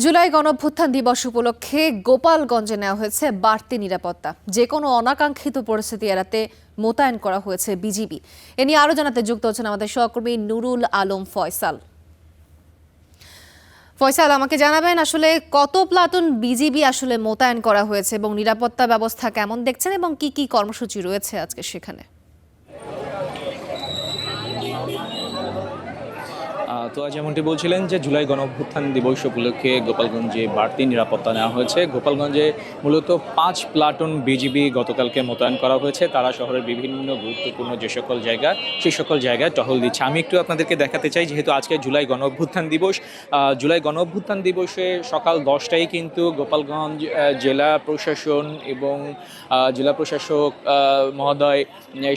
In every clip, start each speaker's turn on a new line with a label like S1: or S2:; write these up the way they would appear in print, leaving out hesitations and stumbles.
S1: জুলাই গণঅভ্যুত্থান দিবস উপলক্ষে গোপালগঞ্জে নেওয়া হয়েছে বাড়তি নিরাপত্তা। যে কোনো অনাকাঙ্ক্ষিত পরিস্থিতি এড়াতে মোতায়েন করা হয়েছে বিজিবি। এ নিয়ে আরো জানাতে যুক্ত হচ্ছেন আমাদের সহকর্মী নুরুল আলম ফয়সাল। ফয়সাল, আমাকে জানাবেন আসলে কত প্লাটুন বিজিবি আসলে মোতায়েন করা হয়েছে এবং নিরাপত্তা ব্যবস্থা কেমন দেখছেন এবং কি কি কর্মসূচি রয়েছে আজকে সেখানে?
S2: তো যেমনটি বলছিলেন যে জুলাই গণঅভ্যুত্থান দিবস উপলক্ষে গোপালগঞ্জে বাড়তি নিরাপত্তা নেওয়া হয়েছে। গোপালগঞ্জে মূলত 5 প্লাটুন বিজিবি গতকালকে মোতায়েন করা হয়েছে। তারা শহরের বিভিন্ন গুরুত্বপূর্ণ যে সকল জায়গা সেই সকল জায়গায় টহল দিচ্ছে। আমি একটু আপনাদেরকে দেখাতে চাই, যেহেতু আজকে জুলাই গণঅভ্যুত্থান দিবস। জুলাই গণঅভ্যুত্থান দিবসে সকাল 10টায় কিন্তু গোপালগঞ্জ জেলা প্রশাসন এবং জেলা প্রশাসক মহোদয়,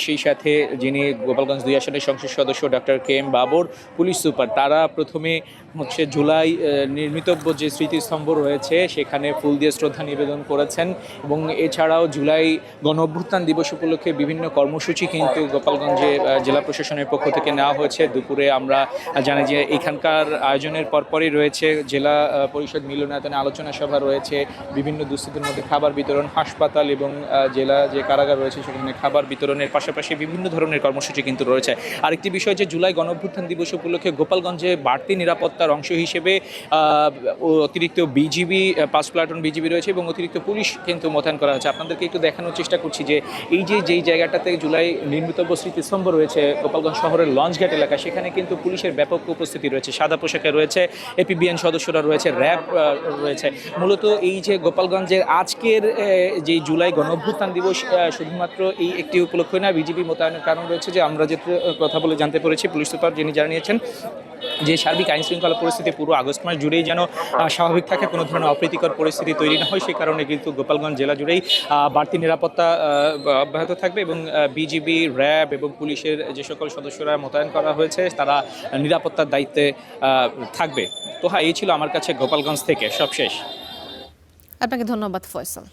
S2: সেই সাথে যিনি গোপালগঞ্জ 2 আসনের সংসদ সদস্য doctor K M Babar, police super, তারা প্রথমে জুলাই নির্মিতব্য যে স্মৃতিস্তম্ভ রয়েছে সেখানে ফুল দিয়ে শ্রদ্ধা নিবেদন করেছেন। এবং এছাড়াও জুলাই গণঅভ্যুত্থান দিবস উপলক্ষে বিভিন্ন কর্মসূচি কিন্তু গোপালগঞ্জে জেলা প্রশাসনের পক্ষ থেকে নেওয়া হয়েছে। দুপুরে আমরা জানি যে এখানকার আয়োজনের পরপরই রয়েছে জেলা পরিষদ মিলনায়তনে আলোচনা সভা রয়েছে, বিভিন্ন দুস্থদের মধ্যে খাবার বিতরণ, হাসপাতাল এবং জেলা যে কারাগার রয়েছে সেখানে খাবার বিতরণের পাশাপাশি বিভিন্ন ধরনের কর্মসূচি কিন্তু রয়েছে। আরেকটি বিষয় যে জুলাই গণঅভ্যুত্থান দিবস উপলক্ষে গোপালগঞ্জে বাড়তি নিরাপত্তার অংশ হিসেবে অতিরিক্ত বিজিবি 5 প্লাটুন বিজিবি রয়েছে এবং অতিরিক্ত পুলিশ কিন্তু মোতায়েন করা হয়েছে। আপনাদেরকে একটু দেখানোর চেষ্টা করছি যে যেই জায়গাটাতে জুলাই নির্মিতব্য স্মৃতিস্তম্ভ রয়েছে গোপালগঞ্জ শহরের লঞ্চঘাট এলাকা, সেখানে কিন্তু পুলিশের ব্যাপক উপস্থিতি রয়েছে। সাদা পোশাকে রয়েছে এপিবিএন সদস্যরা রয়েছে, র্যাব রয়েছে। মূলত এই যে গোপালগঞ্জের আজকের যে জুলাই গণঅভ্যুত্থান দিবস শুধুমাত্র এই একটি উপলক্ষ না, বিজিবি মোতায়েনের কারণ রয়েছে যে আমরা যে কথা বলে জানতে পেরেছি, পুলিশ সুপার যিনি জানিয়েছেন যে সার্বিক আইন শৃঙ্খলা পরিস্থিতি পুরো আগস্ট মাস জুড়েই যেন স্বাভাবিক থাকে, কোনো ধরনের অপ্রীতিকর পরিস্থিতি তৈরি না হয়, সেই কারণে কিন্তু গোপালগঞ্জ জেলা জুড়েই বাড়তি নিরাপত্তা অব্যাহত থাকবে এবং বিজিবি, র্যাব এবং পুলিশের যে সকল সদস্যরা মোতায়েন করা হয়েছে তারা নিরাপত্তার দায়িত্বে থাকবে। তো হ্যাঁ, এই ছিল আমার কাছে গোপালগঞ্জ থেকে সব শেষ।
S1: আপনাকে ধন্যবাদ ফয়সাল।